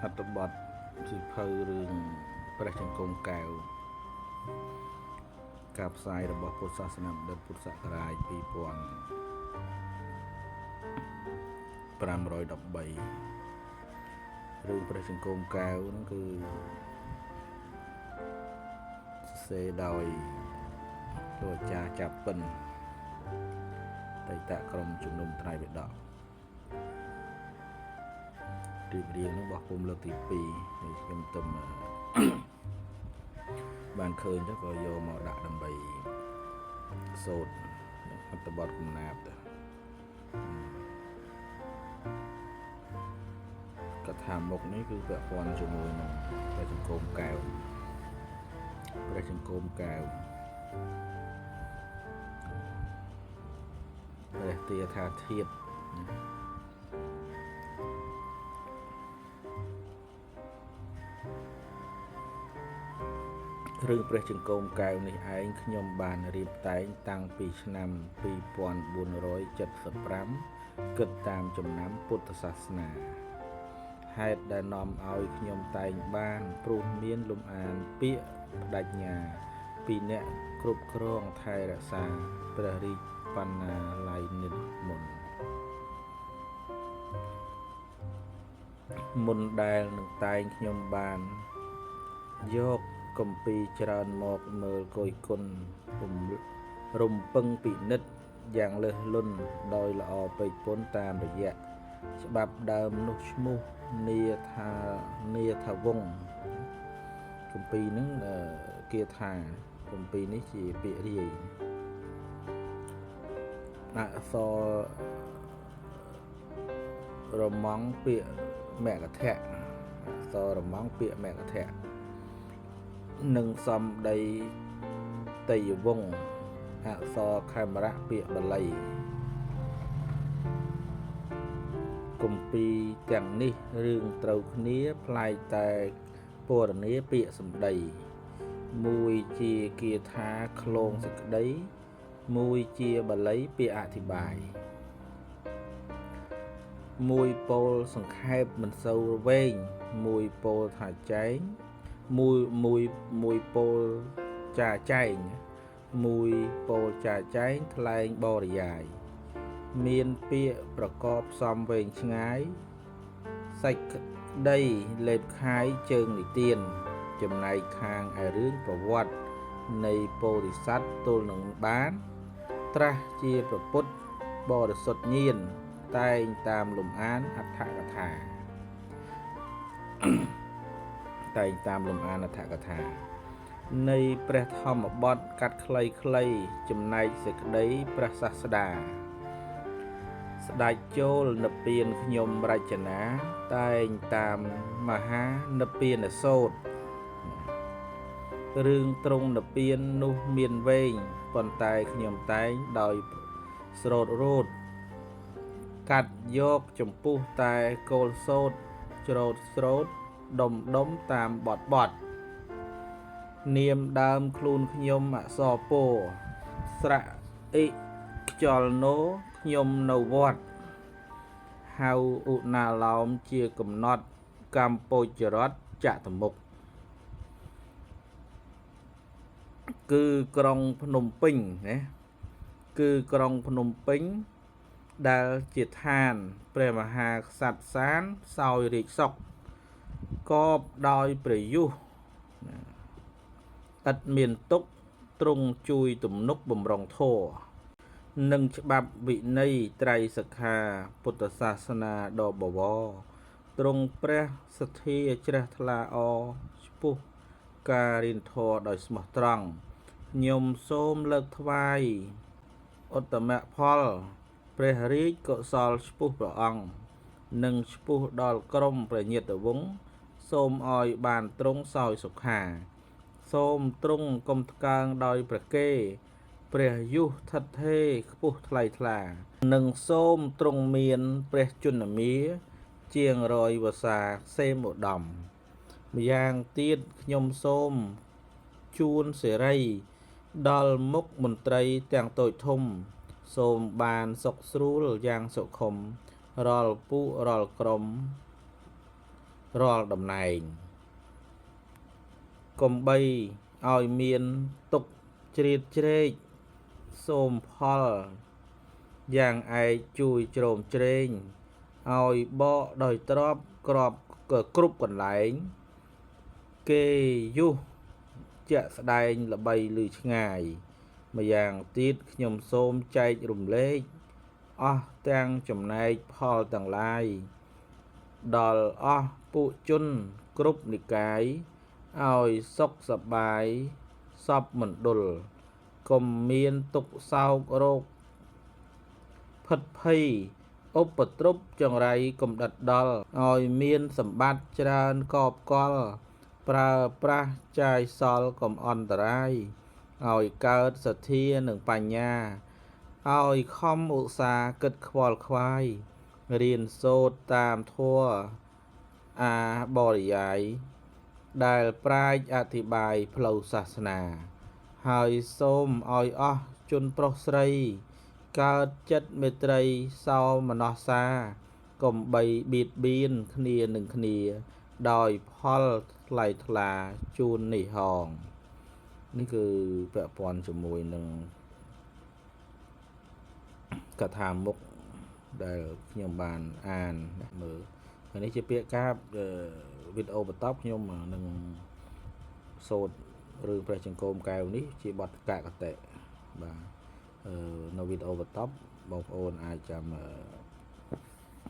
អត្ថបទសិភៅរឿងព្រះចង្កូមកែវការផ្សាយរបស់ពុទ្ធសាសនាបណ្ឌិតពុទ្ធសករាជ2513រឿងព្រះចង្កូមកែវហ្នឹងគឺសរសេរដោយលោកអាចារ្យចាប់ពិនតេតក្រុមជំនុំត្រៃបិដករៀបរៀងនឹងបោះពុំលើកទី2ហើយខ្ញុំទៅបានឃើញទៅក៏យកមកដាក់ដើម្បីសូត្រអត្ថបទកំណាព្យទៅកថាមុខនេះគឺពាក់ព័ន្ធជាមួយនឹងព្រះចង្កូមកែវព្រះចង្កូមកែវព្រះទាថាធាតុរឿងព្រះចង្កូមកែវនេះឯងខ្ញុំបានរៀបតែងតាំងពីឆ្នាំ2475គិតតាមចំណាំពុទ្ធសាសនាហេតុដែលនាំឲ្យខ្ញុំតែងបានព្រោះមានលំអានពាក្យបដិញ្ញាពីអ្នកគ្រប់គ្រងថែរក្សាព្រះរាជបណ្ណាល័យនេះមុនដែលនឹងតែងខ្ញុំបានយកគម្ពីរច្រើនមកមើលគយគុណរំពឹងពិនិត្យយ៉ាងលើសលន់ដោយល្អពេកពុនតាមរយៈច្បាប់ដើមនោះឈ្មោះនាថាវង្សគម្ពីរហ្នឹងគេថាគម្ពីរនេះជាពាក្យរាយអក្សររមង្គពាក្យមគធៈអក្សររមង្គពាក្យមគធៈនិងសំដីតេយវង្សអក្សរខេមរៈពាក្យបាលីគម្ពីរទាំងនេះរឿងត្រូវគ្នាប្លែកតែពរនាពាក្យសម្ដីមួយជាគាថាឃ្លោងសេចក្តីមួយជាបាលីពាក្យអធិប្បាយមួយពោលសង្ខេបមិនសូវវែងមួយពោលថាចែងមួយពោលចាចែងមួយពោលចាចែងថ្លែងបរិយាយមានពាក្យប្រកបផ្សំវែងឆ្ងាយសាច់ក្តីលេបខាយជើងនិទានចំណែកខាងឯរឿងប្រវត្តិនៃពោធិសត្វទល់នឹងបានត្រាស់ជាប្រពុតបរិសុទ្ធញាណតែងតាមលំអានអត្ថកថាតែងតាមលំអានអត្ថកថានៃព្រះធម្មបទកាត់ខ្លីៗចំណែកសេចក្តីព្រះសាស្តាស្ដេចចូលនិព្វានខ្ញុំរចនាតែងតាមមហានិព្វានសូត្ររឿងត្រង់និព្វាននោះមានវែងប៉ុន្តែខ្ញុំតែងដោយស្រោតរោតកាត់យកចម្ពោះតែគោលសូត្រច្រូតស្រោតដុំតាមបត់នាមដើមខ្លួនខ្ញុំអក្សរពោស្រៈអិខ្យល់ណូខ្ញុំនៅវត្តហៅឧណាឡោមជាកំណត់កម្ពុជារដ្ឋចតុមុខគឺក្រុងភ្នំពេញណាគឺក្រុងភ្នំពេញដែលជាឋានព្រះមហាក្សត្រសានសោយរាជសុខកបដោយព្រះយុទ្ធឥតមានទុកទ្រង់ជួយទំនុកបំរុងធម៌និងច្បាប់វិន័យត្រៃសិក្ខាពុទ្ធសាសនាដ៏បវរទ្រង់ព្រះសទ្ធាជ្រះថ្លាអឆ្ពោះការរៀនធម៌ដោយស្មោះត្រង់ខ្ញុំសូមលើកថ្វាយឧត្តមផលព្រះរាជកុសលឆ្ពោះព្រះអង្គនិងឆ្ពោះដល់ក្រុមព្រះញាតិវង្សសូមឲ្យបានទ្រង់សោយសុខាសូមទ្រង់កុំថ្កើងដោយព្រះគេព្រះយុទ្ធថិតថេរខ្ពស់ថ្លៃថ្លានិងសូមទ្រង់មានព្រះជន្មាជាង100វស្សាសេមឧត្តមម្យ៉ាងទៀតខ្ញុំសូមជួនសេរីដល់មុខមន្ត្រីទាំងតូចធំសូមបានសុខស្រួលយ៉ាងសុខុមរាល់ពួករាល់ក្រុម រាល់តំណែងកុំបីឲ្យមានទុកជ្រៀតជ្រែកសូមផលយ៉ាងឯកជួយជ្រោមជ្រែងឲ្យបកដោយទ្របក្របគ្រប់កន្លែងគេយុះជាក់ស្ដែងល្បីឮឆ្ងាយម្យ៉ាងទៀតខ្ញុំសូមចែករំលែកអស់ទាំងចំណែកផលទាំងឡាយដល់អស់ពួកជនគ្រប់និកាយឲ្យសុខសប្បាយសពមណ្ឌលកុំមានទុក្ខសោករោគផិតភ័យឧបទ្រពចង្រៃកំដិតដល់ឲ្យមានសម្បត្តិច្រើនកបកលប្រើប្រាស់ចាយសល់កុំអន្តរាយឲ្យកើតសទ្ធានិងបញ្ញាឲ្យខំឧស្សាហ៍គិតខ្វល់ខ្វាយរៀនសូត្រតាមធម៌អាបរិយាយដែលប្រាជ្ញអធិប្បាយផ្លូវសាសនាហើយសូមឲ្យអស់ជនប្រុសស្រីកើតចិត្តមេត្រីសោមនស្សសាកុំបីបៀតបៀនគ្នានឹងគ្នាដោយផលថ្លៃថ្លាជូននេះហងនេះគឺពាក់ព័ន្ធជាមួយនឹងកថាមុខដែលខ្ញុំបានអានមើលហើយនេះជាពាក្យការវីដេអូបន្តខ្ញុំនឹងសូត្ររឿងព្រះចង្កូមកែវនេះជាបទកកតេបាទនៅវីដេអូបន្តបងប្អូនអាចចាំ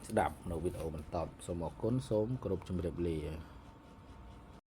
ស្ដាប់នៅវីដេអូបន្តសូមអរគុណសូមគោរពជម្រាបលា